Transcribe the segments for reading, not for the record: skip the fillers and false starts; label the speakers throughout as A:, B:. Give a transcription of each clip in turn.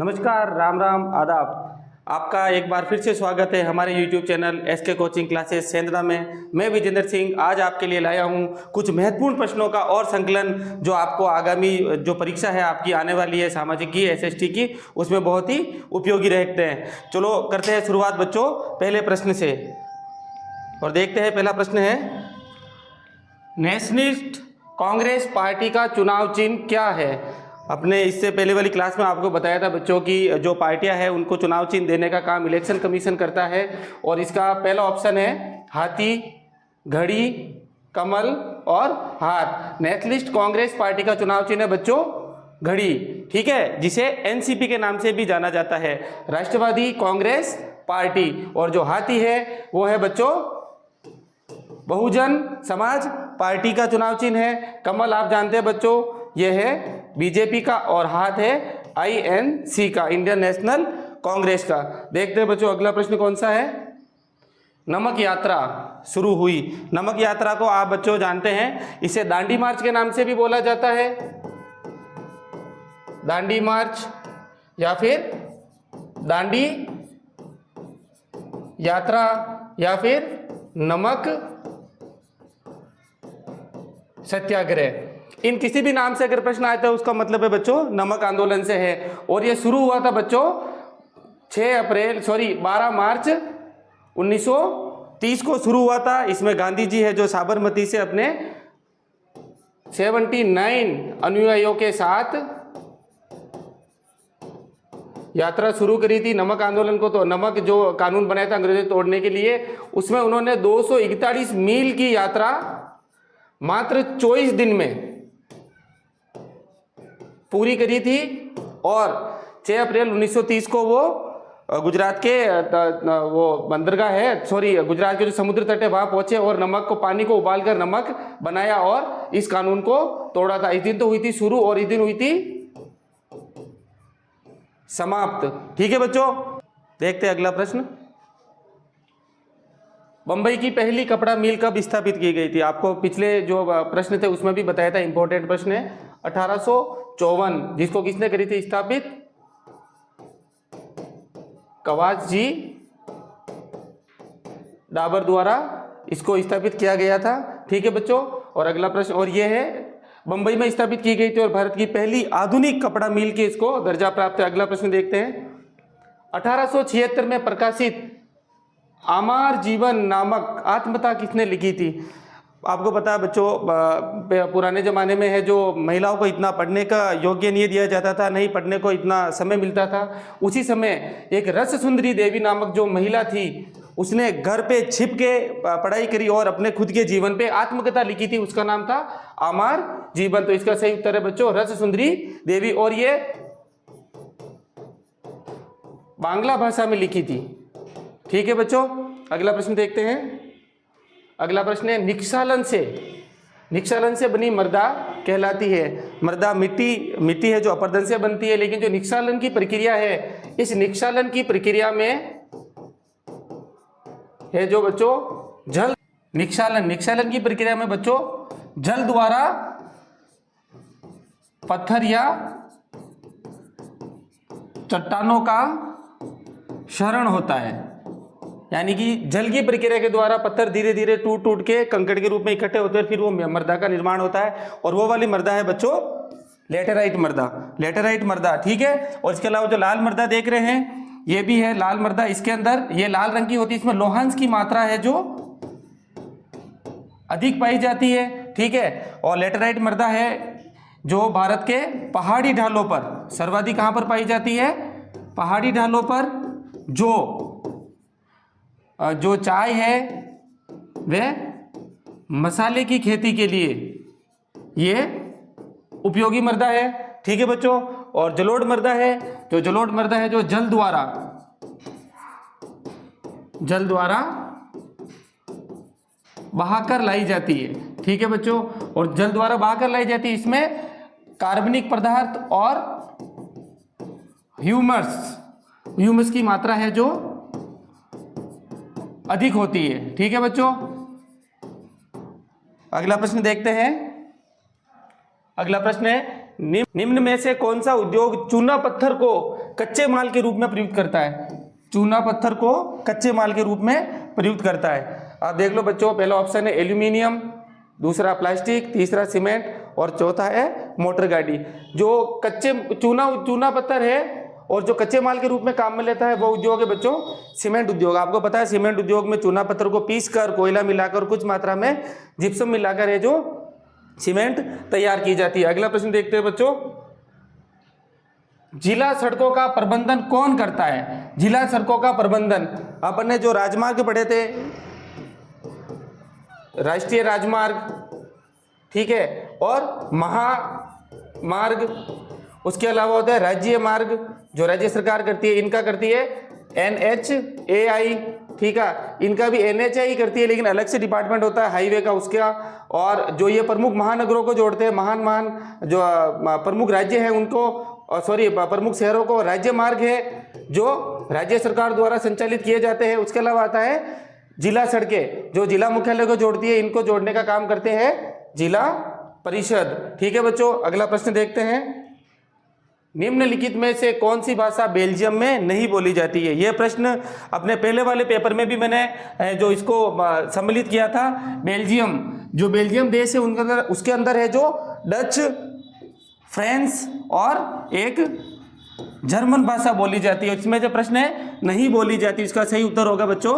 A: नमस्कार, राम राम, आदाब। आपका एक बार फिर से स्वागत है हमारे YouTube channel SK coaching classes Shendra में। मैं विजेंद्र सिंह आज आपके लिए लाया हूं कुछ महत्वपूर्ण प्रश्नों का और संकलन जो आपको आगामी जो परीक्षा है आपकी आने वाली है सामाजिक की, SST की, उसमें बहुत ही उपयोगी रहते हैं। चलो करते हैं शुरुआत बच्चों पहले प्रश्न से और देखते हैं। पहला प्रश्न है, नेशनलिस्ट कांग्रेस पार्टी का चुनाव चिन्ह क्या है? अपने इससे पहले वाली क्लास में आपको बताया था बच्चों की जो पार्टियां हैं उनको चुनाव चिन्ह देने का काम इलेक्शन कमीशन करता है और इसका पहला ऑप्शन है हाथी, घड़ी, कमल और हाथ। नेशनलिस्ट कांग्रेस पार्टी का चुनाव चिन्ह है बच्चों घड़ी, ठीक है, जिसे NCP के नाम से भी जाना जाता है, राष्ट्रवादी कांग्रेस पार्टी। और जो हाथी है वो है बच्चों बहुजन समाज पार्टी का चुनाव चिन्ह है। कमल आप जानते हैं बच्चों ये है BJP का और हाथ है INC का, इंडियन नेशनल कांग्रेस का। देखते हैं बच्चों अगला प्रश्न कौन सा है। नमक यात्रा शुरू हुई। नमक यात्रा को आप बच्चों जानते हैं, इसे दांडी मार्च के नाम से भी बोला जाता है, दांडी मार्च या फिर दांडी यात्रा या फिर नमक सत्याग्रह। इन किसी भी नाम से अगर प्रश्न आता है उसका मतलब है बच्चों नमक आंदोलन से है। और ये शुरू हुआ था बच्चों 12 मार्च 1930 को शुरू हुआ था। इसमें गांधी जी है जो साबरमती से अपने 79 अनुयायियों के साथ यात्रा शुरू करी थी नमक आंदोलन को। तो नमक जो कानून बनाया था अंग्रेजों तोड़ने के लिए, उसमें उन्होंने 241 मील की यात्रा मात्र 24 दिन में पूरी करी थी। और 6 अप्रैल 1930 को वो गुजरात के वो बंदरगाह है, गुजरात के जो समुद्र तट है वहां पहुंचे और नमक को, पानी को उबालकर नमक बनाया और इस कानून को तोड़ा था। इस दिन तो हुई थी शुरू और इस दिन हुई थी समाप्त, ठीक है बच्चों। देखते हैं अगला प्रश्न। बंबई की पहली कपड़ा मिल कब स्थापित की गई थी? आपको पिछले जो प्रश्न थे उसमें भी बताया था, इंपॉर्टेंट प्रश्न है। 1854। जिसको किसने करी थी स्थापित? कवास जी डाबर द्वारा इसको स्थापित किया गया था, ठीक है बच्चों। और अगला प्रश्न और ये है, बंबई में स्थापित की गई थी और भारत की पहली आधुनिक कपड़ा मिल के इसको दर्जा प्राप्त है। अगला प्रश्न देखते हैं। 1876 में प्रकाशित आमार जीवन नामक आत्मकथा किसने लिखी थी? आपको पता है बच्चों पुराने ज़माने में है जो महिलाओं को इतना पढ़ने का योग्य नहीं दिया जाता था, नहीं पढ़ने को इतना समय मिलता था। उसी समय एक रस सुंदरी देवी नामक जो महिला थी उसने घर पे छिप के पढ़ाई करी और अपने खुद के जीवन पे आत्मकथा लिखी थी, उसका नाम था आमार जीवन। तो इसका सही उत्तर है बच्चों रस सुंदरी देवी और ये बांग्ला भाषा में लिखी थी, ठीक है बच्चों। अगला प्रश्न देखते हैं। अगला प्रश्न है, निक्षालन से बनी मृदा कहलाती है। मृदा मिट्टी है जो अपरदन से बनती है, लेकिन जो निक्षालन की प्रक्रिया है, इस निक्षालन की प्रक्रिया में है जो बच्चों जल निक्षालन की प्रक्रिया में बच्चों जल द्वारा पत्थर या चट्टानों का क्षरण होता है। यानी कि जल की प्रक्रिया के द्वारा पत्थर धीरे धीरे टूट के कंकड़ के रूप में इकट्ठे होते हैं, फिर वो मृदा का निर्माण होता है। और वो वाली मृदा है बच्चों लेटेराइट मृदा, ठीक है। और इसके अलावा जो लाल मृदा देख रहे हैं ये भी है लाल मृदा। इसके अंदर ये लाल रंग की होती है, इसमें लोहांश की मात्रा है जो अधिक पाई जाती है, ठीक है। और लेटेराइट मृदा है जो भारत के पहाड़ी ढालों पर सर्वाधिक कहां पर पाई जाती है? पहाड़ी ढालों पर। जो चाय है वह मसाले की खेती के लिए ये उपयोगी मृदा है, ठीक है बच्चों। और जलोढ़ मृदा है जो जल द्वारा बहाकर लाई जाती है, ठीक है बच्चों। और जल द्वारा बहाकर लाई जाती है, इसमें कार्बनिक पदार्थ और ह्यूमस की मात्रा है जो अधिक होती है, ठीक है बच्चों। अगला प्रश्न देखते हैं। अगला प्रश्न है, निम्न में से कौन सा उद्योग चूना पत्थर को कच्चे माल के रूप में प्रयुक्त करता है, चूना पत्थर को कच्चे माल के रूप में प्रयुक्त करता है। आप देख लो बच्चों, पहला ऑप्शन है एल्यूमिनियम, दूसरा प्लास्टिक, तीसरा सीमेंट और चौथा है मोटर गाड़ी। जो कच्चे चूना पत्थर है और जो कच्चे माल के रूप में काम में लेता है वो उद्योग है बच्चों सीमेंट उद्योग। आपको पता है सीमेंट उद्योग में चूना पत्थर को पीसकर, कोयला मिलाकर, कुछ मात्रा में जिप्सम मिलाकर है जो सीमेंट तैयार की जाती है। अगला प्रश्न देखते हैं बच्चों, जिला सड़कों का प्रबंधन कौन करता है? जिला सड़कों का प्रबंधन अपन ने जो राजमार्ग पढ़े थे, राष्ट्रीय राजमार्ग, ठीक है, और महामार्ग, उसके अलावा होता है राज्य मार्ग जो राज्य सरकार करती है, इनका करती है NHAI, ठीक है, इनका भी NHAI करती है, लेकिन अलग से डिपार्टमेंट होता है हाईवे का उसका। और जो ये प्रमुख महानगरों को जोड़ते हैं, महान जो प्रमुख राज्य हैं उनको, प्रमुख शहरों को राज्य मार्ग है जो राज्य सरकार द्वारा संचालित किए जाते हैं। उसके अलावा आता है जिला सड़कें जो जिला मुख्यालय को जोड़ती है, इनको जोड़ने का काम करते हैं जिला परिषद, ठीक है बच्चों। अगला प्रश्न देखते हैं, निम्नलिखित में से कौन सी भाषा बेल्जियम में नहीं बोली जाती है? यह प्रश्न अपने पहले वाले पेपर में भी मैंने जो इसको सम्मिलित किया था। बेल्जियम, जो बेल्जियम देश है उसके अंदर है जो डच, फ्रेंच और एक जर्मन भाषा बोली जाती है। इसमें जो प्रश्न है नहीं बोली जाती, इसका सही उत्तर होगा बच्चों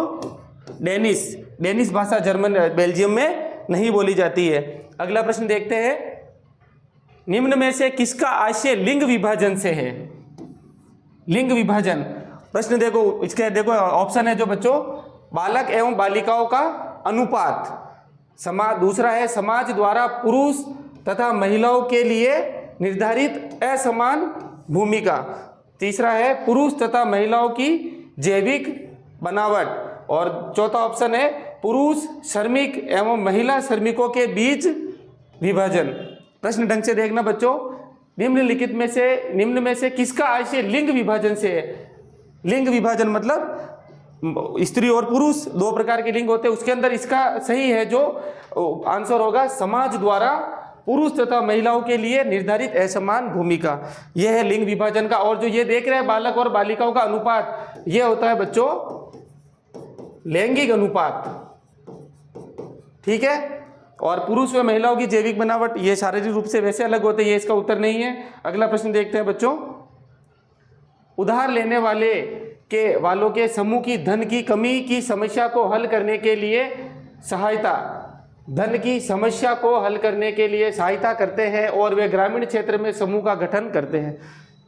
A: डेनिश भाषा बेल्जियम में नहीं बोली जाती है। अगला प्रश्न देखते हैं, निम्न में से किसका आशय लिंग विभाजन से है? लिंग विभाजन प्रश्न देखो, इसके देखो ऑप्शन है जो बच्चों, बालक एवं बालिकाओं का अनुपात, दूसरा है समाज द्वारा पुरुष तथा महिलाओं के लिए निर्धारित असमान भूमिका, तीसरा है पुरुष तथा महिलाओं की जैविक बनावट, और चौथा ऑप्शन है पुरुष श्रमिक एवं महिला श्रमिकों के बीच विभाजन। प्रश्न ढंग से देखना बच्चों, निम्न में से किसका आशय लिंग विभाजन से है? लिंग विभाजन मतलब स्त्री और पुरुष दो प्रकार के लिंग होते हैं, उसके अंदर इसका सही है जो आंसर होगा समाज द्वारा पुरुष तथा महिलाओं के लिए निर्धारित असमान भूमिका, यह है लिंग विभाजन का। और जो ये देख रहे हैं बालक और बालिकाओं का अनुपात, यह होता है बच्चों लैंगिक अनुपात, ठीक है। और पुरुष व महिलाओं की जैविक बनावट ये शारीरिक रूप से वैसे अलग होते हैं, ये इसका उत्तर नहीं है। अगला प्रश्न देखते हैं बच्चों, उधार लेने वालों के समूह की धन की कमी की समस्या को हल करने के लिए सहायता करते हैं और वे ग्रामीण क्षेत्र में समूह का गठन करते हैं।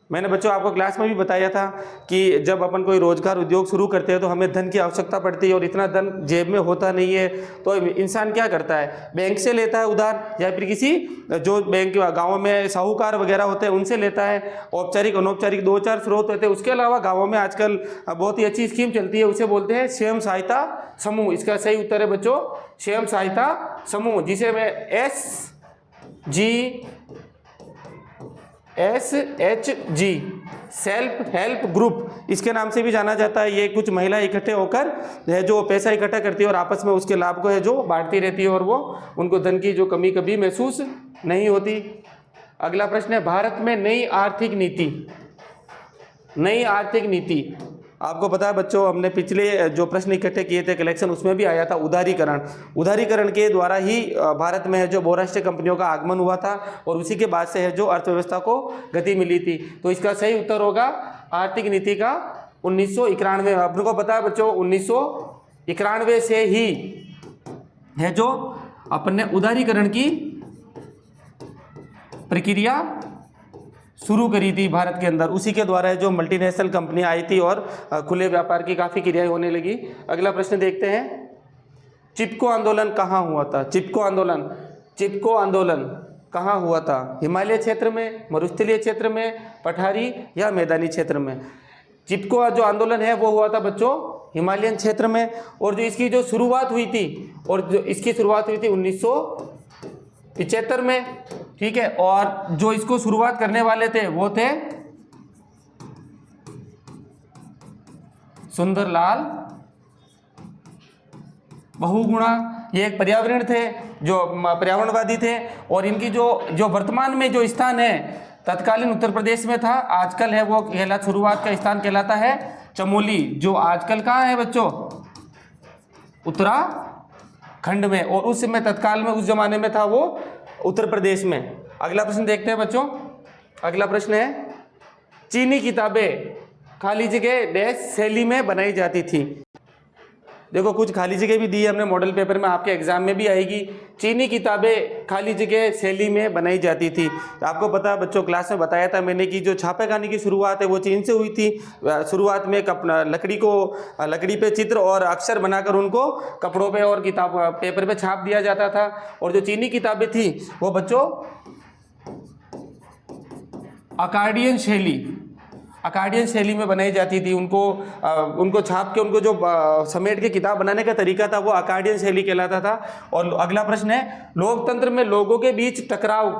A: मैंने बच्चों आपको क्लास में भी बताया था कि जब अपन कोई रोजगार उद्योग शुरू करते हैं तो हमें धन की आवश्यकता पड़ती है और इतना धन जेब में होता नहीं है, तो इंसान क्या करता है, बैंक से लेता है उधार, या फिर किसी जो बैंक गाँव में साहूकार वगैरह होते हैं उनसे लेता है। औपचारिक अनौपचारिक 2-4 स्रोत होते हैं। उसके अलावा गाँवों में आजकल बहुत ही अच्छी स्कीम चलती है, उसे बोलते हैं स्वयं सहायता समूह। इसका सही उत्तर है बच्चों स्वयं सहायता समूह, जिसे मैं SHG सेल्फ हेल्प ग्रुप इसके नाम से भी जाना जाता है। ये कुछ महिला इकट्ठे होकर है जो पैसा इकट्ठा करती है और आपस में उसके लाभ को है जो बांटती रहती है और वो उनको धन की जो कमी कभी महसूस नहीं होती। अगला प्रश्न है, भारत में नई आर्थिक नीति आपको पता है बच्चों, हमने पिछले जो प्रश्न इकट्ठे किए थे कलेक्शन, उसमें भी आया था उदारीकरण के द्वारा ही भारत में है जो बहुराष्ट्रीय कंपनियों का आगमन हुआ था और उसी के बाद से है जो अर्थव्यवस्था को गति मिली थी। तो इसका सही उत्तर होगा आर्थिक नीति का 1991। अपने को पता है बच्चों 1991 से ही है जो अपन ने उदारीकरण की प्रक्रिया शुरू करी थी भारत के अंदर। उसी के द्वारा जो मल्टीनेशनल कंपनी आई थी और खुले व्यापार की काफ़ी क्रियाएं होने लगी। अगला प्रश्न देखते हैं, चिपको आंदोलन कहाँ हुआ था? चिपको आंदोलन कहाँ हुआ था? हिमालय क्षेत्र में, मरुस्थलीय क्षेत्र में, पठारी या मैदानी क्षेत्र में? चिपको जो आंदोलन है वो हुआ था बच्चों हिमालयन क्षेत्र में। और जो इसकी जो शुरुआत हुई थी 1975 में, ठीक है। और जो इसको शुरुआत करने वाले थे वो थे सुंदरलाल बहुगुणा। ये एक पर्यावरण थे जो पर्यावरणवादी थे और इनकी जो वर्तमान में जो स्थान है तत्कालीन उत्तर प्रदेश में था, आजकल है वो शुरुआत का स्थान कहलाता है चमोली, जो आजकल कहाँ है बच्चों, उत्तराखंड में, और उस समय तत्काल में उस जमाने में था वो उत्तर प्रदेश में। अगला प्रश्न देखते हैं बच्चों। अगला प्रश्न है, चीनी किताबें खाली जगह डैश शैली में बनाई जाती थी। देखो कुछ खाली जगह भी दी है हमने मॉडल पेपर में, आपके एग्जाम में भी आएगी। चीनी किताबें खाली जगह शैली में बनाई जाती थी। तो आपको पता है बच्चों, क्लास में बताया था मैंने कि जो छापेखानी की शुरुआत है वो चीन से हुई थी। शुरुआत में लकड़ी पे चित्र और अक्षर बनाकर उनको कपड़ों पे और किताब पेपर पे छाप दिया जाता था। और जो चीनी किताबें थी वो बच्चों अकार्डियन शैली में बनाई जाती थी। उनको छाप के उनको जो समेट के किताब बनाने का तरीका था वो अकार्डियन शैली कहलाता था। और अगला प्रश्न है, लोकतंत्र में लोगों के बीच टकराव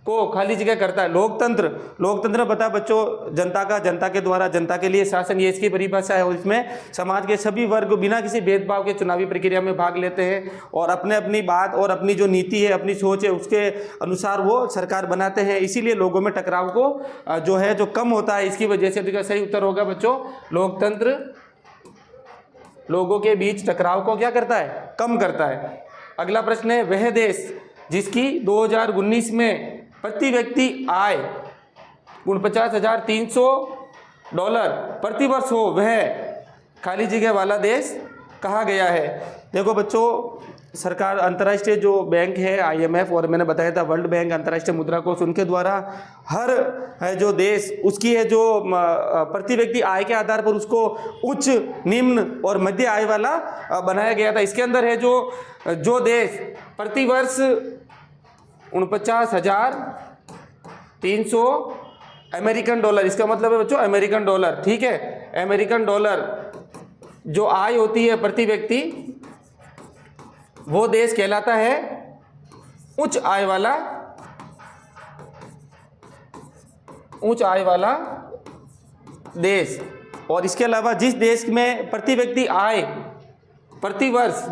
A: को खाली जगह करता है। लोकतंत्र बता बच्चों, जनता के द्वारा जनता के लिए शासन, ये इसकी परिभाषा है। और इसमें समाज के सभी वर्ग बिना किसी भेदभाव के चुनावी प्रक्रिया में भाग लेते हैं और अपनी बात और अपनी जो नीति है, अपनी सोच है, उसके अनुसार वो सरकार बनाते हैं। इसीलिए लोगों में टकराव को जो कम होता है, इसकी वजह से। तो सही उत्तर होगा बच्चों, लोकतंत्र लोगों के बीच टकराव को क्या करता है, कम करता है। अगला प्रश्न है, वह देश जिसकी 2019 में प्रति व्यक्ति आय $49,300 प्रति वर्ष हो, वह खाली जगह वाला देश कहा गया है। देखो बच्चों, सरकार अंतर्राष्ट्रीय जो बैंक है IMF, और मैंने बताया था वर्ल्ड बैंक, अंतर्राष्ट्रीय मुद्रा कोष, उनके द्वारा हर जो देश उसकी है जो प्रति व्यक्ति आय के आधार पर उसको उच्च, निम्न और मध्य आय वाला बनाया गया था। इसके अंदर है जो देश प्रति वर्ष $49,300 अमेरिकन डॉलर, इसका मतलब है बच्चों अमेरिकन डॉलर, ठीक है। अमेरिकन डॉलर जो आय होती है प्रति व्यक्ति, वो देश कहलाता है उच्च आय वाला देश। और इसके अलावा जिस देश में प्रति व्यक्ति आय प्रति वर्ष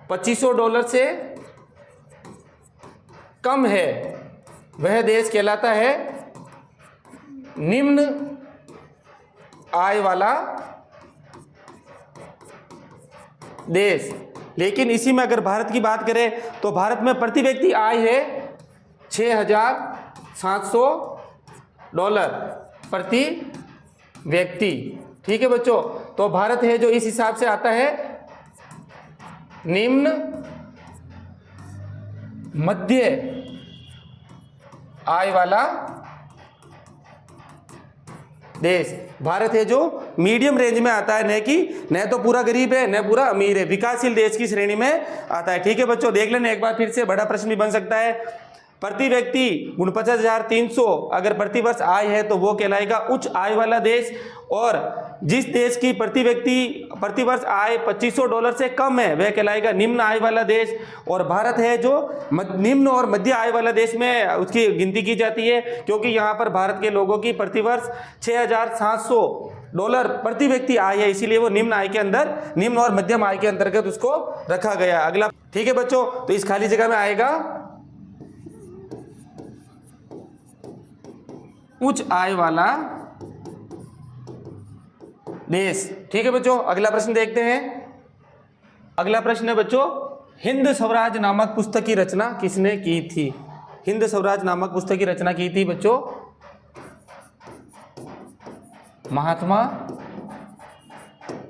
A: $2500 से कम है, वह देश कहलाता है निम्न आय वाला देश। लेकिन इसी में अगर भारत की बात करें तो भारत में प्रति व्यक्ति आय है $6,700 प्रति व्यक्ति, ठीक है बच्चों। तो भारत है जो इस हिसाब से आता है निम्न मध्य आय वाला देश। भारत है जो मीडियम रेंज में आता है, न तो पूरा गरीब है न पूरा अमीर है, विकासशील देश की श्रेणी में आता है, ठीक है बच्चों। देख लेना एक बार फिर से, बड़ा प्रश्न भी बन सकता है। प्रति व्यक्ति 49,300 अगर प्रति वर्ष आय है तो वो कहलाएगा उच्च आय वाला देश। और जिस देश की प्रति वर्ष आय $2500 से कम है वह कहलाएगा निम्न आय वाला देश। और भारत है जो निम्न और मध्य आय वाला देश में उसकी गिनती की जाती है, क्योंकि यहाँ पर भारत के लोगों की प्रति वर्ष $6,700 प्रति व्यक्ति आय है, इसीलिए वो निम्न आय के अंदर, निम्न और मध्यम आय के अंतर्गत उसको रखा गया। अगला, ठीक है बच्चों, तो इस खाली जगह में आएगा उच्च आय वाला देश, ठीक है बच्चों। अगला प्रश्न देखते हैं। अगला प्रश्न है बच्चों, हिंद स्वराज नामक पुस्तक की रचना किसने की थी? हिंद स्वराज नामक पुस्तक की रचना की थी बच्चों महात्मा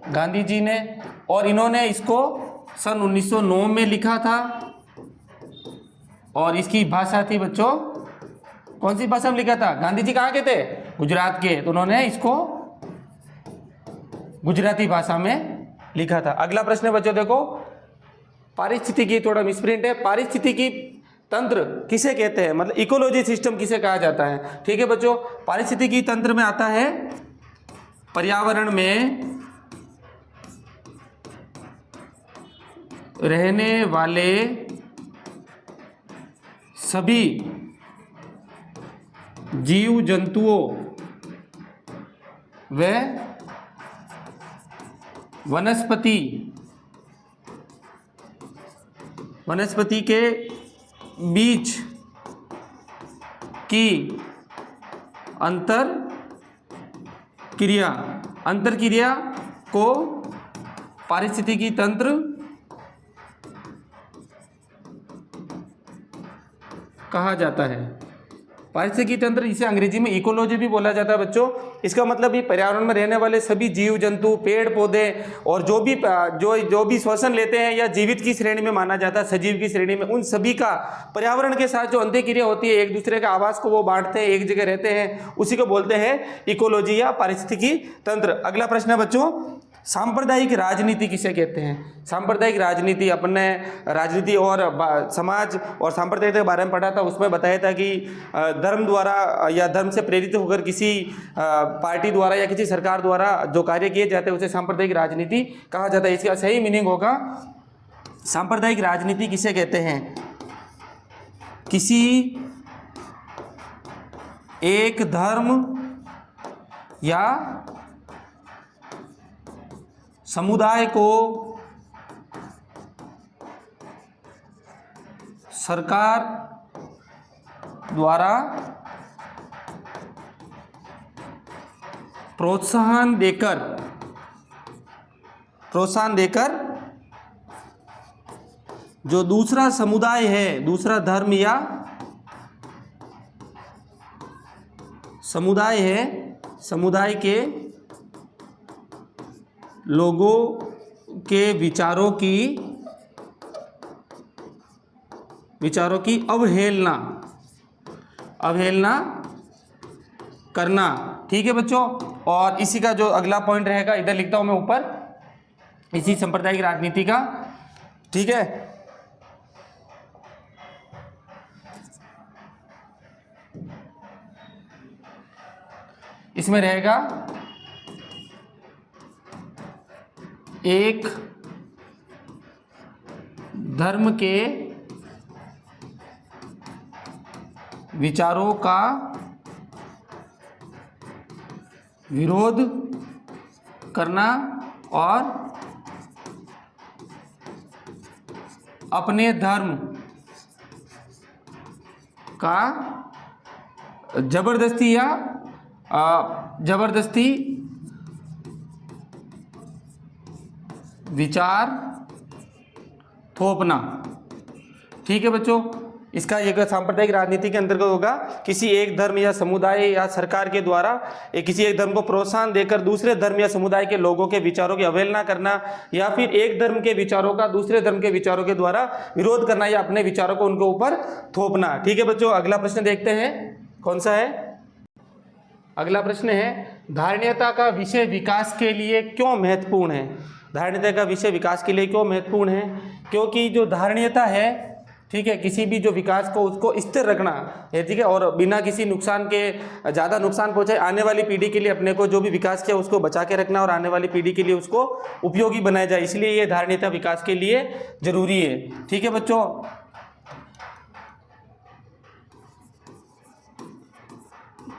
A: गांधी जी ने। और इन्होंने इसको सन 1909 में लिखा था। और इसकी भाषा थी बच्चों, कौन सी भाषा में लिखा था? गांधी जी कहाँ के थे? गुजरात के, तो उन्होंने इसको गुजराती भाषा में लिखा था। अगला प्रश्न है बच्चों, देखो पारिस्थितिकी, थोड़ा मिसप्रिंट है। पारिस्थितिकी तंत्र किसे कहते हैं, मतलब इकोलॉजी सिस्टम किसे कहा जाता है? ठीक है बच्चों, पारिस्थितिकी तंत्र में आता है पर्यावरण में रहने वाले सभी जीव जंतुओं व वनस्पति के बीच की अंतर क्रिया को पारिस्थितिकी तंत्र कहा जाता है। पारिस्थितिकी तंत्र, इसे अंग्रेजी में इकोलॉजी भी बोला जाता है बच्चों। इसका मतलब ये पर्यावरण में रहने वाले सभी जीव जंतु, पेड़ पौधे और जो भी श्वसन लेते हैं या जीवित की श्रेणी में माना जाता है, सजीव की श्रेणी में, उन सभी का पर्यावरण के साथ जो अंतःक्रिया होती है, एक दूसरे के आवास को वो बांटते हैं, एक जगह रहते हैं, उसी को बोलते हैं इकोलॉजी या पारिस्थितिकी तंत्र। अगला प्रश्न है बच्चों, सांप्रदायिक राजनीति किसे कहते हैं? सांप्रदायिक राजनीति, अपने राजनीति और समाज और सांप्रदायिक के बारे में पढ़ा था, उसमें बताया था कि धर्म द्वारा या धर्म से प्रेरित होकर किसी पार्टी द्वारा या किसी सरकार द्वारा जो कार्य किए जाते हैं उसे सांप्रदायिक राजनीति कहा जाता है। इसका सही मीनिंग होगा, सांप्रदायिक राजनीति किसे कहते हैं? किसी एक धर्म या समुदाय को सरकार द्वारा प्रोत्साहन देकर जो दूसरा समुदाय है, दूसरा धर्म या समुदाय है, समुदाय के लोगों के विचारों की अवहेलना करना। ठीक है बच्चों, और इसी का जो अगला पॉइंट रहेगा इधर लिखता हूं मैं ऊपर, इसी सांप्रदायिक राजनीति का। ठीक है, इसमें रहेगा एक धर्म के विचारों का विरोध करना और अपने धर्म का जबरदस्ती विचार थोपना। ठीक है बच्चों, इसका एक सांप्रदायिक राजनीति के अंतर्गत होगा किसी एक धर्म या समुदाय या सरकार के द्वारा किसी एक धर्म को प्रोत्साहन देकर दूसरे धर्म या समुदाय के लोगों के विचारों की अवहेलना करना, या फिर एक धर्म के विचारों का दूसरे धर्म के विचारों के द्वारा विरोध करना या अपने विचारों को उनके ऊपर थोपना। ठीक है बच्चों, अगला प्रश्न देखते हैं कौन सा है। अगला प्रश्न है, धारणीयता का विषय विकास के लिए क्यों महत्वपूर्ण है? धारणीयता का विषय विकास के लिए क्यों महत्वपूर्ण है? क्योंकि जो धारणीयता है, ठीक है, किसी भी जो विकास को उसको स्थिर रखना है, ठीक है, और बिना किसी नुकसान के, ज़्यादा नुकसान पहुंचाए आने वाली पीढ़ी के लिए अपने को जो भी विकास किया उसको बचा के रखना और आने वाली पीढ़ी के लिए उसको उपयोगी बनाया जाए, इसलिए ये धारणीयता विकास के लिए जरूरी है। ठीक है बच्चों,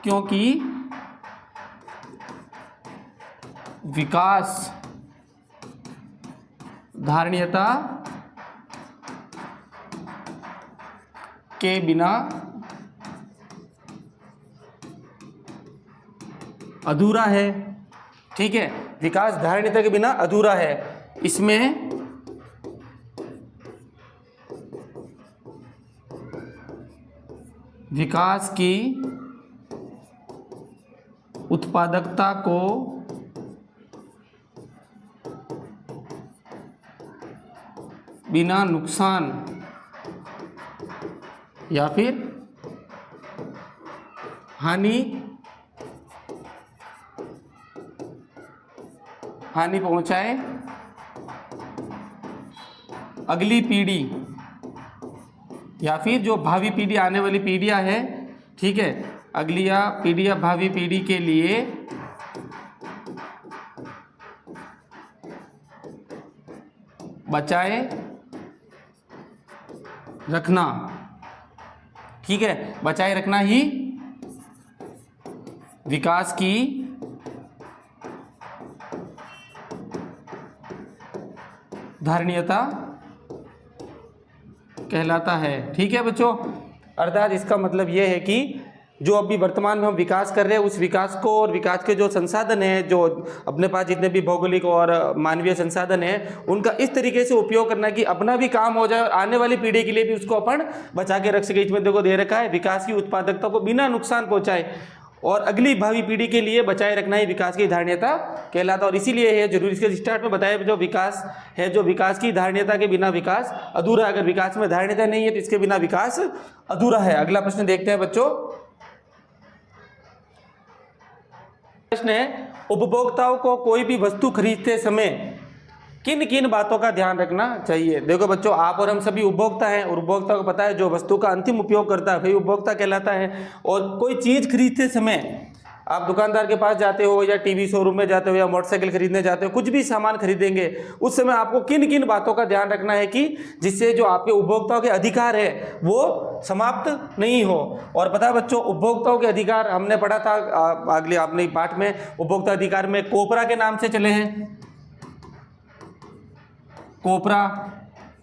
A: क्योंकि विकास धारणीयता के बिना अधूरा है। ठीक है, विकास धारणीयता के बिना अधूरा है। इसमें विकास की उत्पादकता को बिना नुकसान या फिर हानि पहुंचाए अगली पीढ़ी या फिर जो भावी पीढ़ी, आने वाली पीढ़ियां हैं, ठीक है, अगली पीढ़ी या भावी पीढ़ी के लिए बचाए रखना। ठीक है, बचाए रखना ही विकास की धारणीयता कहलाता है। ठीक है बच्चों, अर्थात इसका मतलब यह है कि जो अभी वर्तमान में हम विकास कर रहे हैं उस विकास को और विकास के जो संसाधन हैं, जो अपने पास जितने भी भौगोलिक और मानवीय संसाधन हैं, उनका इस तरीके से उपयोग करना कि अपना भी काम हो जाए और आने वाली पीढ़ी के लिए भी उसको अपन बचा के रख सके। इसमें देखो दे रखा है विकास की उत्पादकता को बिना नुकसान पहुंचाए और अगली भावी पीढ़ी के लिए बचाए रखना ही विकास की धारणीयता कहलाता। और इसीलिए है जरूरी, इसके स्टार्ट में बताया जो विकास है, जो विकास की धारणीयता के बिना विकास अधूरा। अगर विकास में धारणीयता नहीं है तो इसके बिना विकास अधूरा है। अगला प्रश्न देखते हैं बच्चों। प्रश्न है, उपभोक्ताओं को कोई भी वस्तु खरीदते समय किन किन बातों का ध्यान रखना चाहिए। देखो बच्चों, आप और हम सभी उपभोक्ता हैं और उपभोक्ता को पता है जो वस्तु का अंतिम उपयोग करता है वही उपभोक्ता कहलाता है। और कोई चीज़ खरीदते समय आप दुकानदार के पास जाते हो या टीवी शोरूम में जाते हो या मोटरसाइकिल खरीदने जाते हो, कुछ भी सामान खरीदेंगे उस समय आपको किन किन बातों का ध्यान रखना है कि जिससे जो आपके उपभोक्ताओं के अधिकार है वो समाप्त नहीं हो। और पता है बच्चों, उपभोक्ताओं के अधिकार हमने पढ़ा था अगले अपने पाठ में, उपभोक्ता अधिकार में कोपरा के नाम से चले हैं। कोपरा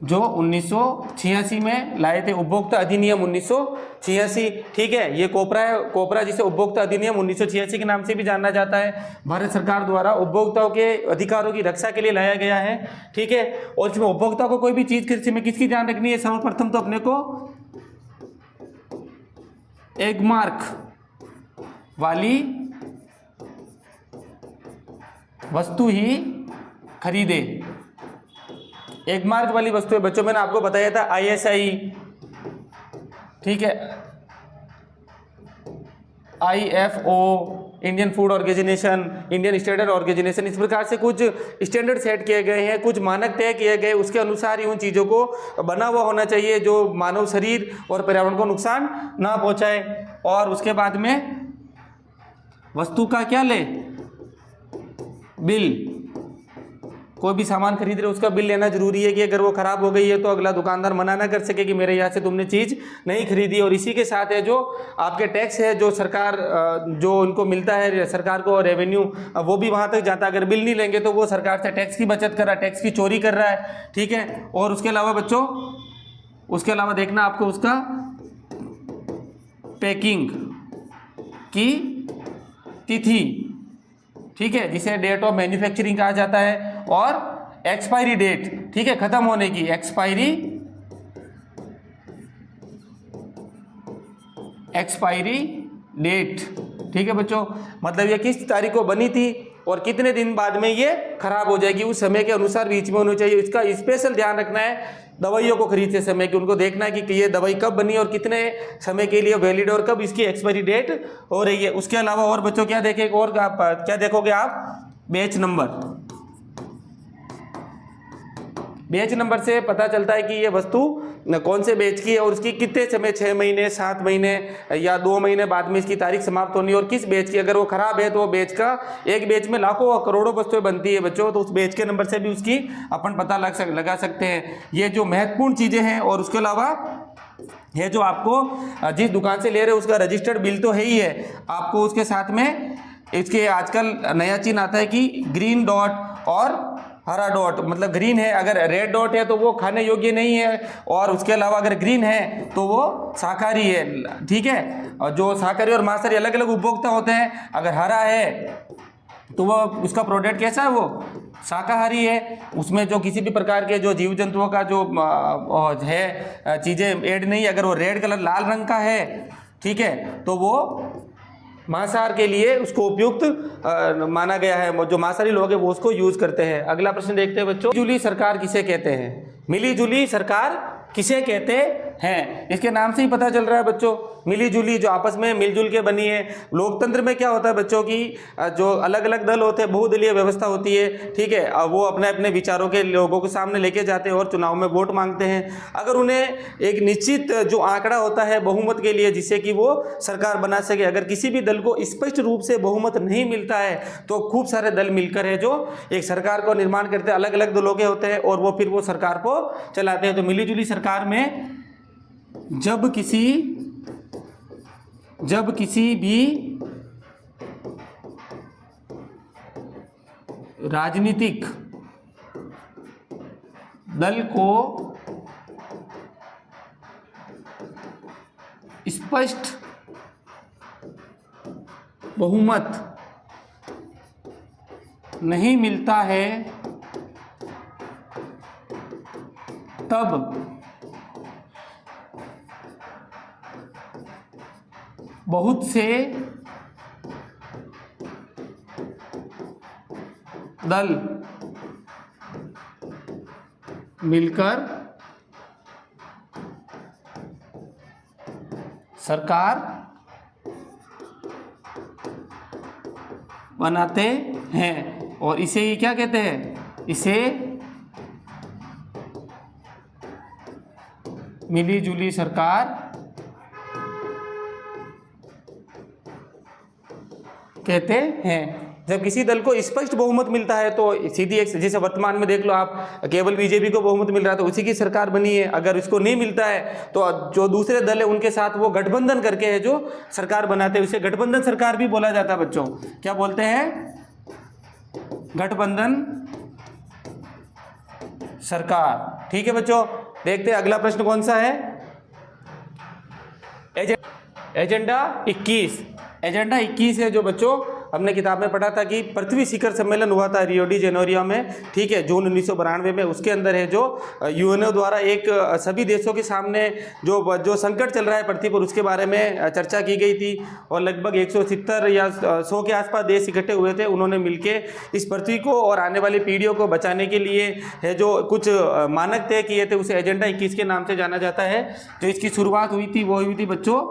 A: जो 1986 में लाए थे, उपभोक्ता अधिनियम 1986, ठीक है। ये कोपरा है, कोपरा जिसे उपभोक्ता अधिनियम 1986 के नाम से भी जाना जाता है, भारत सरकार द्वारा उपभोक्ताओं के अधिकारों की रक्षा के लिए लाया गया है, ठीक है। और इसमें उपभोक्ता को कोई भी चीज़ खरीदने में किसकी ध्यान रखनी है, सर्वप्रथम तो अपने को एक मार्क वाली वस्तु ही खरीदे। एक मार्क वाली वस्तु है बच्चों, मैंने आपको बताया था ISI, ठीक है, IFO, Indian food organization, Indian standard organization, इस प्रकार से कुछ स्टैंडर्ड सेट किए गए हैं, कुछ मानक तय किए गए, उसके अनुसार ही उन चीज़ों को बना हुआ होना चाहिए जो मानव शरीर और पर्यावरण को नुकसान ना पहुंचाए। और उसके बाद में वस्तु का क्या ले, बिल। कोई भी सामान खरीद रहे उसका बिल लेना जरूरी है कि अगर वो खराब हो गई है तो अगला दुकानदार मना ना कर सके कि मेरे यहाँ से तुमने चीज़ नहीं खरीदी। और इसी के साथ है जो आपके टैक्स है, जो सरकार जो उनको मिलता है सरकार को रेवेन्यू, वो भी वहाँ तक जाता है। अगर बिल नहीं लेंगे तो वो सरकार से टैक्स की बचत कर रहा है, टैक्स की चोरी कर रहा है, ठीक है। और उसके अलावा बच्चों, उसके अलावा देखना आपको उसका पैकिंग की तिथि, ठीक है, जिसे डेट ऑफ मैन्युफैक्चरिंग कहा जाता है, और एक्सपायरी डेट, ठीक है, खत्म होने की एक्सपायरी डेट, ठीक है बच्चों। मतलब ये किस तारीख को बनी थी और कितने दिन बाद में ये खराब हो जाएगी, उस समय के अनुसार बीच में होनी चाहिए। इसका स्पेशल ध्यान रखना है दवाइयों को खरीदते समय कि उनको देखना है कि ये दवाई कब बनी और कितने समय के लिए वैलिड और कब इसकी एक्सपायरी डेट हो रही है। उसके अलावा और बच्चों क्या देखेंगे, और क्या देखोगे आप, बैच नंबर। बैच नंबर से पता चलता है कि ये वस्तु कौन से बैच की है और उसकी कितने समय, 6 महीने, 7 महीने या 2 महीने बाद में इसकी तारीख समाप्त होनी है, और किस बैच की। अगर वो खराब है तो वो बैच का, एक बैच में लाखों और करोड़ों वस्तुएं बनती है बच्चों, तो उस बैच के नंबर से भी उसकी अपन पता लगा सकते हैं। ये जो महत्वपूर्ण चीज़ें हैं। और उसके अलावा ये जो आपको जिस दुकान से ले रहे हो उसका रजिस्टर्ड बिल तो है ही है, आपको उसके साथ में इसके आजकल नया चिन्ह आता है कि ग्रीन डॉट और हरा डॉट, मतलब ग्रीन है, अगर रेड डॉट है तो वो खाने योग्य नहीं है, और उसके अलावा अगर ग्रीन है तो वो शाकाहारी है, ठीक है। और जो शाकाहारी और मांसाहारी अलग अलग उपभोक्ता होते हैं। अगर हरा है तो वो उसका प्रोडक्ट कैसा है, वो शाकाहारी है, उसमें जो किसी भी प्रकार के जो जीव जंतुओं का जो है चीज़ें ऐड नहीं। अगर वो रेड कलर लाल रंग का है, ठीक है, तो वो मांसाहार के लिए उसको उपयुक्त माना गया है। जो मांसाहारी लोग हैं वो उसको यूज करते हैं। अगला प्रश्न देखते हैं बच्चों, मिलीजुली सरकार किसे कहते हैं। मिलीजुली सरकार किसे कहते हैं, इसके नाम से ही पता चल रहा है बच्चों, मिलीजुली, जो आपस में मिलजुल के बनी है। लोकतंत्र में क्या होता है बच्चों की, जो अलग अलग दल होते हैं, बहुदलीय व्यवस्था होती है, ठीक है। वो अपने अपने विचारों के लोगों के सामने लेके जाते हैं और चुनाव में वोट मांगते हैं। अगर उन्हें एक निश्चित जो आंकड़ा होता है बहुमत के लिए जिससे कि वो सरकार बना सके, अगर किसी भी दल को स्पष्ट रूप से बहुमत नहीं मिलता है तो खूब सारे दल मिलकर है जो एक सरकार को निर्माण करते हैं, अलग अलग दलों के होते हैं, और वो फिर वो सरकार को चलाते हैं। तो मिलीजुली सरकार में जब किसी भी राजनीतिक दल को स्पष्ट बहुमत नहीं मिलता है तब बहुत से दल मिलकर सरकार बनाते हैं, और इसे ही क्या कहते हैं, इसे मिली-जुली सरकार कहते हैं। जब किसी दल को स्पष्ट बहुमत मिलता है तो सीधी एक, जैसे वर्तमान में देख लो आप, केवल बीजेपी को बहुमत मिल रहा है तो उसी की सरकार बनी है। अगर इसको नहीं मिलता है तो जो दूसरे दल है उनके साथ वो गठबंधन करके है जो सरकार बनाते हैं, उसे गठबंधन सरकार भी बोला जाता है बच्चों। क्या बोलते हैं? गठबंधन सरकार। ठीक है बच्चों, देखते हैं अगला प्रश्न कौन सा है। एजेंडा 21। एजेंडा 21 है जो बच्चों हमने किताब में पढ़ा था कि पृथ्वी शिखर सम्मेलन हुआ था रियो डी जेनेरियो में, ठीक है, जून 1992 में। उसके अंदर है जो यूएनओ द्वारा एक सभी देशों के सामने जो संकट चल रहा है पृथ्वी पर उसके बारे में चर्चा की गई थी, और लगभग 170 या 100 के आसपास देश इकट्ठे हुए थे। उन्होंने मिलके इस पृथ्वी को और आने वाली पीढ़ियों को बचाने के लिए है जो कुछ मानक तय किए थे, उसे एजेंडा 21 के नाम से जाना जाता है। जो इसकी शुरुआत हुई थी वो हुई थी बच्चों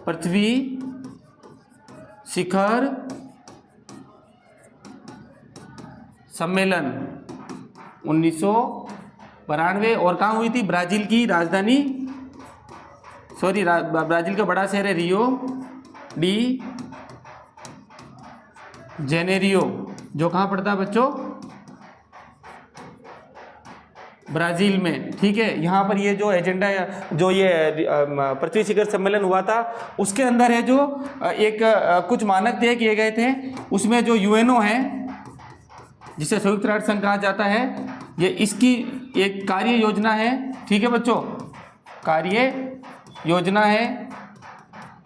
A: पृथ्वी शिखर सम्मेलन 1992, और कहाँ हुई थी? ब्राजील की राजधानी, ब्राजील का बड़ा शहर है रियो डी जेनेरियो, जो कहाँ पड़ता है बच्चों? ब्राजील में। ठीक है, यहाँ पर ये जो एजेंडा, जो ये पृथ्वी शिखर सम्मेलन हुआ था उसके अंदर है जो एक कुछ मानक तय किए गए थे। उसमें जो यूएनओ है, जिसे संयुक्त राष्ट्र संघ कहा जाता है, ये इसकी एक कार्य योजना है। ठीक है बच्चों, कार्य योजना है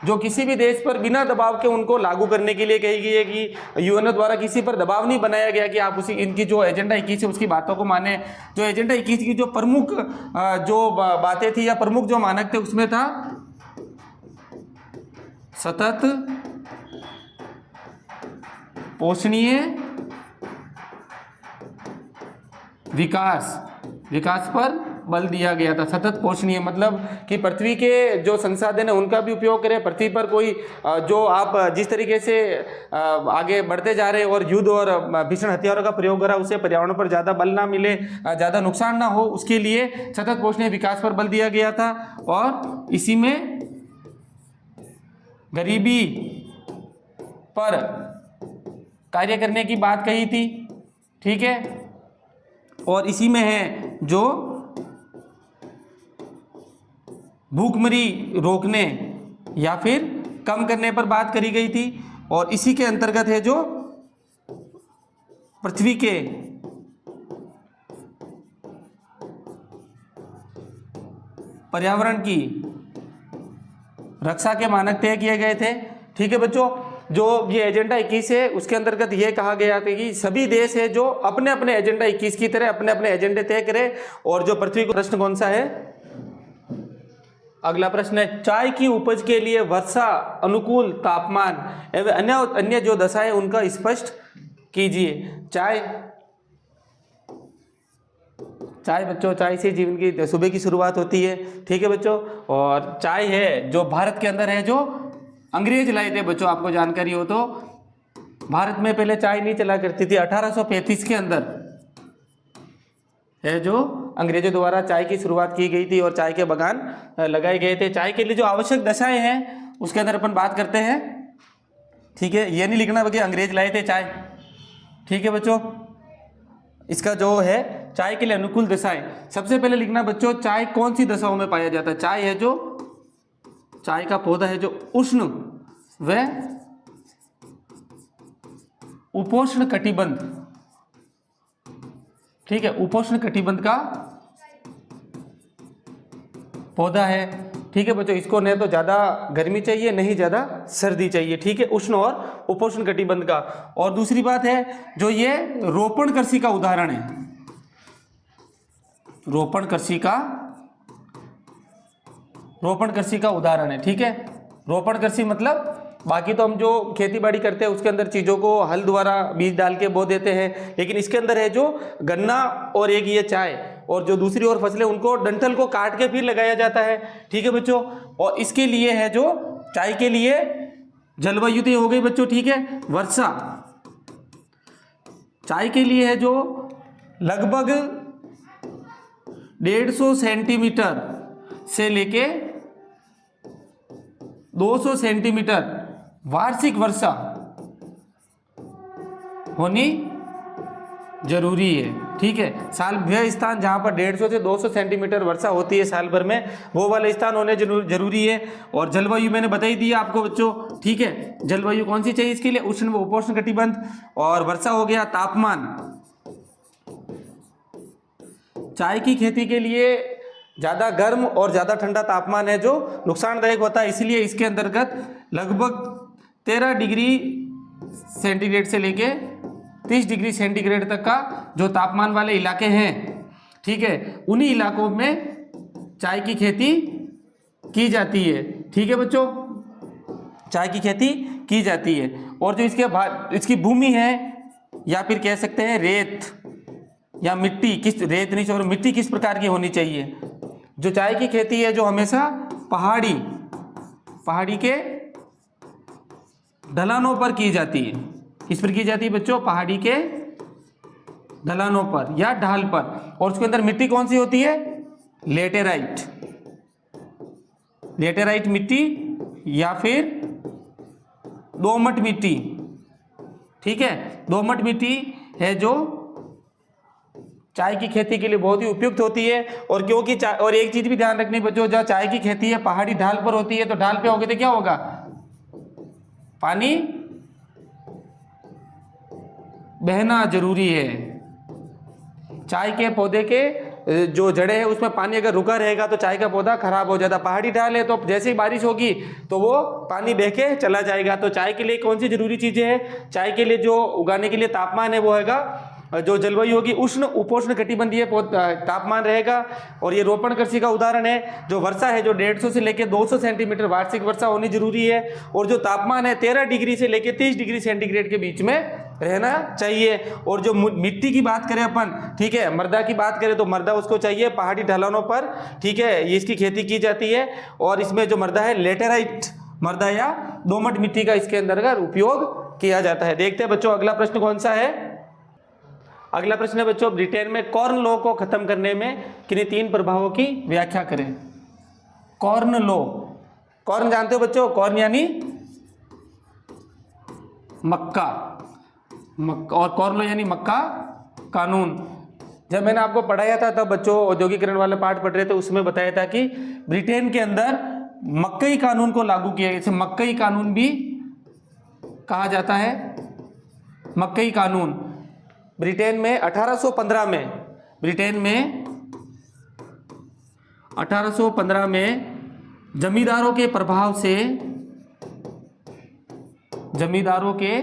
A: जो किसी भी देश पर बिना दबाव के उनको लागू करने के लिए कही गई है कि यूएनओ द्वारा किसी पर दबाव नहीं बनाया गया कि आप उसी इनकी जो एजेंडा 21 है उसकी बातों को माने। जो एजेंडा 21 की जो प्रमुख जो बातें थी या प्रमुख जो मानक थे उसमें था सतत पोषणीय विकास पर बल दिया गया था। सतत पोषणीय मतलब कि पृथ्वी के जो संसाधन है उनका भी उपयोग करें। पृथ्वी पर कोई जो आप जिस तरीके से आगे बढ़ते जा रहे हैं और युद्ध और भीषण हथियारों का प्रयोग हो रहा है, उससे पर्यावरण पर ज़्यादा बल ना मिले, ज़्यादा नुकसान ना हो, उसके लिए सतत पोषणीय विकास पर बल दिया गया था। और इसी में गरीबी पर कार्य करने की बात कही थी। ठीक है, और इसी में है जो भूखमरी रोकने या फिर कम करने पर बात करी गई थी। और इसी के अंतर्गत है जो पृथ्वी के पर्यावरण की रक्षा के मानक तय किए गए थे। ठीक है बच्चों, जो ये एजेंडा 21 है उसके अंतर्गत ये कहा गया था कि सभी देश है जो अपने अपने एजेंडा 21 की तरह अपने अपने एजेंडे तय करें। और जो पृथ्वी को, प्रश्न कौन सा है? अगला प्रश्न है, चाय की उपज के लिए वर्षा, अनुकूल तापमान एवं अन्य जो दशा है उनका स्पष्ट कीजिए। चाय बच्चों, चाय से जीवन की सुबह की शुरुआत होती है। ठीक है बच्चों, और चाय है जो भारत के अंदर है जो अंग्रेज लाए थे बच्चों, आपको जानकारी हो तो। भारत में पहले चाय नहीं चला करती थी। 1835 के अंदर है जो अंग्रेजों द्वारा चाय की शुरुआत की गई थी और चाय के बागान लगाए गए थे। चाय के लिए जो आवश्यक दशाएं हैं उसके अंदर अपन बात करते हैं। ठीक है, ये नहीं लिखना कि अंग्रेज लाए थे चाय। ठीक है बच्चों, इसका जो है चाय के लिए अनुकूल दशाएं, सबसे पहले लिखना बच्चों चाय कौन सी दशाओं में पाया जाता है। चाय है जो, चाय का पौधा है जो उष्ण व उपोष्ण कटिबंध, ठीक है, उपोष्ण कटिबंध का पौधा है। ठीक है बच्चों, इसको न तो ज़्यादा गर्मी चाहिए नहीं ज़्यादा सर्दी चाहिए, ठीक है, उष्ण और उपोष्ण कटिबंध का। और दूसरी बात है जो ये रोपण कृषि का उदाहरण है, रोपण कृषि का उदाहरण है, ठीक है। रोपण कृषि मतलब बाकी तो हम जो खेती बाड़ी करते हैं उसके अंदर चीज़ों को हल द्वारा बीज डाल के बो देते हैं, लेकिन इसके अंदर है जो गन्ना और एक ये चाय और जो दूसरी और फसलें उनको डंठल को काट के फिर लगाया जाता है, ठीक है बच्चों। और इसके लिए है जो चाय के लिए जलवायु तो हो गई बच्चों, ठीक है, वर्षा। चाय के लिए है जो लगभग 150 सेंटीमीटर से लेके 200 सेंटीमीटर वार्षिक वर्षा होनी जरूरी है, ठीक है। साल वह स्थान जहां पर 150 से 200 सेंटीमीटर वर्षा होती है साल भर में, वो वाला स्थान होने जरूरी है। और जलवायु मैंने बताई दी आपको बच्चों, ठीक है। जलवायु कौन सी चाहिए इसके लिए? उष्ण व उपोष्ण कटिबंध। और वर्षा हो गया। तापमान, चाय की खेती के लिए ज़्यादा गर्म और ज़्यादा ठंडा तापमान है जो नुकसानदायक होता है, इसलिए इसके अंतर्गत लगभग 13 डिग्री सेंटीग्रेड से लेके 30 डिग्री सेंटीग्रेड तक का जो तापमान वाले इलाके हैं, ठीक है, उन्हीं इलाकों में चाय की खेती की जाती है, ठीक है बच्चों, चाय की खेती की जाती है। और जो इसकी भूमि है या फिर कह सकते हैं रेत या मिट्टी, किस रेत नहीं और मिट्टी किस प्रकार की होनी चाहिए? जो चाय की खेती है जो हमेशा पहाड़ी के ढलानों पर की जाती है। किस पर की जाती है बच्चों? पहाड़ी के ढलानों पर या ढाल पर। और उसके अंदर मिट्टी कौन सी होती है? लेटेराइट मिट्टी या फिर दोमट मिट्टी, ठीक है। दोमट मिट्टी है जो चाय की खेती के लिए बहुत ही उपयुक्त होती है। और क्योंकि और एक चीज भी ध्यान रखनी बच्चों, जहाँ चाय की खेती है पहाड़ी ढाल पर होती है, तो ढाल पे होगे तो क्या होगा? पानी बहना जरूरी है। चाय के पौधे के जो जड़ें हैं उसमें पानी अगर रुका रहेगा तो चाय का पौधा खराब हो जाता। पहाड़ी ढाल है तो जैसे ही बारिश होगी तो वो पानी बह के चला जाएगा। तो चाय के लिए कौन सी जरूरी चीजें हैं? चाय के लिए जो उगाने के लिए तापमान है वो हैगा, जो जलवायु होगी उष्ण उपोष्ण कटिबंधीय तापमान रहेगा। और ये रोपण कृषि का उदाहरण है। जो वर्षा है जो 150 से लेकर 200 सेंटीमीटर वार्षिक वर्षा होनी जरूरी है। और जो तापमान है 13 डिग्री से लेकर 30 डिग्री सेंटीग्रेड के बीच में रहना चाहिए। और जो मिट्टी की बात करें अपन, ठीक है, मृदा की बात करें तो मृदा उसको चाहिए पहाड़ी ढलानों पर, ठीक है, ये इसकी खेती की जाती है। और इसमें जो मृदा है लेटेराइट मृदा या दोमट मिट्टी का इसके अंतर्गत उपयोग किया जाता है। देखते हैं बच्चों अगला प्रश्न कौन सा है। अगला प्रश्न है बच्चों, ब्रिटेन में कॉर्न लॉ को खत्म करने में किन्हीं 3 प्रभावों की व्याख्या करें। कॉर्न लॉ, कॉर्न जानते हो बच्चों? कॉर्न यानी मक्का, और कॉर्न लॉ यानी मक्का कानून। जब मैंने आपको पढ़ाया था तब बच्चों औद्योगिकरण वाला पाठ पढ़ रहे थे, उसमें बताया था कि ब्रिटेन के अंदर मक्कई कानून को लागू किया, इसे मक्कई कानून भी कहा जाता है। मक्कई कानून ब्रिटेन में 1815 में जमींदारों के प्रभाव से, जमींदारों के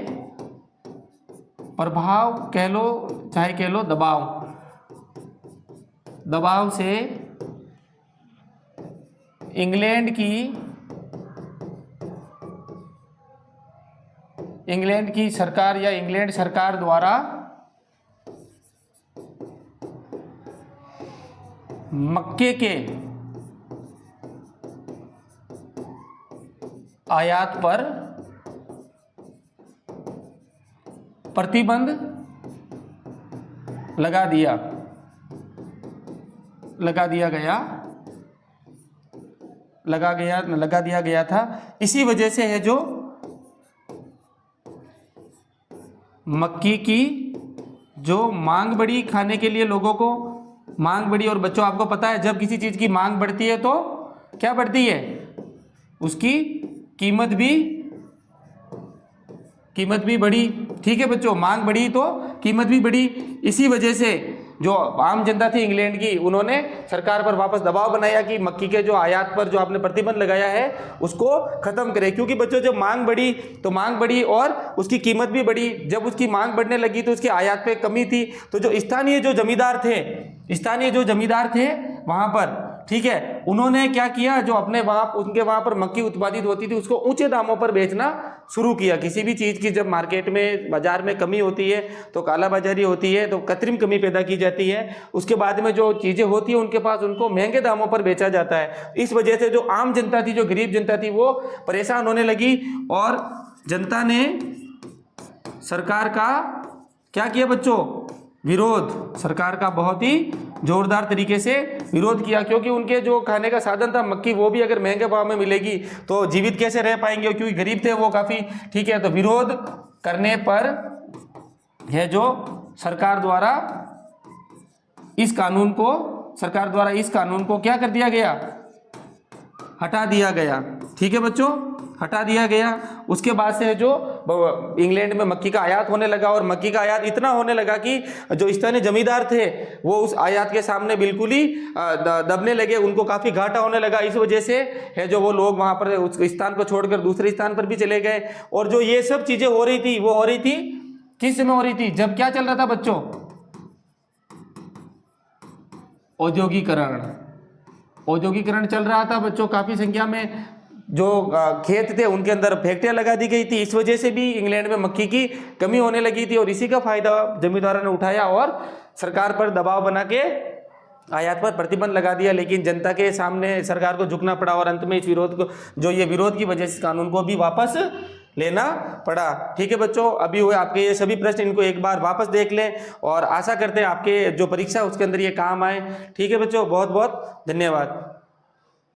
A: प्रभाव कह लो चाहे कह लो दबाव से इंग्लैंड की सरकार या इंग्लैंड सरकार द्वारा मक्के के आयात पर प्रतिबंध लगा दिया गया था। इसी वजह से है जो मक्की की जो मांग बढ़ी, खाने के लिए लोगों को मांग बढ़ी। और बच्चों आपको पता है जब किसी चीज की मांग बढ़ती है तो क्या बढ़ती है? उसकी कीमत भी बढ़ी, ठीक है बच्चों, मांग बढ़ी तो कीमत भी बढ़ी। इसी वजह से जो आम जनता थी इंग्लैंड की, उन्होंने सरकार पर वापस दबाव बनाया कि मक्की के जो आयात पर जो आपने प्रतिबंध लगाया है उसको खत्म करें। क्योंकि बच्चों जब मांग बढ़ी तो मांग बढ़ी और उसकी कीमत भी बढ़ी। जब उसकी मांग बढ़ने लगी तो उसकी आयात पे कमी थी। तो जो स्थानीय जो जमींदार थे वहां पर, ठीक है, उन्होंने क्या किया, जो अपने उनके वहां पर मक्की उत्पादित होती थी उसको ऊंचे दामों पर बेचना शुरू किया। किसी भी चीज की जब मार्केट में बाजार में कमी होती है तो कालाबाजारी होती है, तो कृत्रिम कमी पैदा की जाती है। उसके बाद में जो चीजें होती है उनके पास उनको महंगे दामों पर बेचा जाता है। इस वजह से जो आम जनता थी, जो गरीब जनता थी, वो परेशान होने लगी और जनता ने सरकार का क्या किया बच्चों, विरोध, सरकार का बहुत ही जोरदार तरीके से विरोध किया। क्योंकि उनके जो खाने का साधन था मक्की, वो भी अगर महंगे भाव में मिलेगी तो जीवित कैसे रह पाएंगे, क्योंकि गरीब थे वो काफ़ी, ठीक है। तो विरोध करने पर है जो सरकार द्वारा इस कानून को क्या कर दिया गया, हटा दिया गया, ठीक है बच्चों, हटा दिया गया। उसके बाद से जो इंग्लैंड में मक्की का आयात होने लगा और मक्की का आयात इतना होने लगा कि जो स्थानीय जमींदार थे वो उस आयात के सामने बिल्कुल ही दबने लगे, उनको काफ़ी घाटा होने लगा। इस वजह से है जो वो लोग वहाँ पर उस स्थान को छोड़कर दूसरे स्थान पर भी चले गए। और जो ये सब चीज़ें हो रही थी वो हो रही थी किस समय हो रही थी, जब क्या चल रहा था बच्चों, औद्योगिकरण चल रहा था बच्चों। काफ़ी संख्या में जो खेत थे उनके अंदर फैक्ट्रियां लगा दी गई थी। इस वजह से भी इंग्लैंड में मक्की की कमी होने लगी थी और इसी का फायदा जमींदारों ने उठाया और सरकार पर दबाव बना के आयात पर प्रतिबंध लगा दिया। लेकिन जनता के सामने सरकार को झुकना पड़ा और अंत में इस विरोध की वजह से इस कानून को भी वापस लेना पड़ा। ठीक है बच्चों, अभी हुए आपके ये सभी प्रश्न, इनको एक बार वापस देख लें और आशा करते हैं आपके जो परीक्षा उसके अंदर ये काम आए। ठीक है बच्चों, बहुत बहुत धन्यवाद।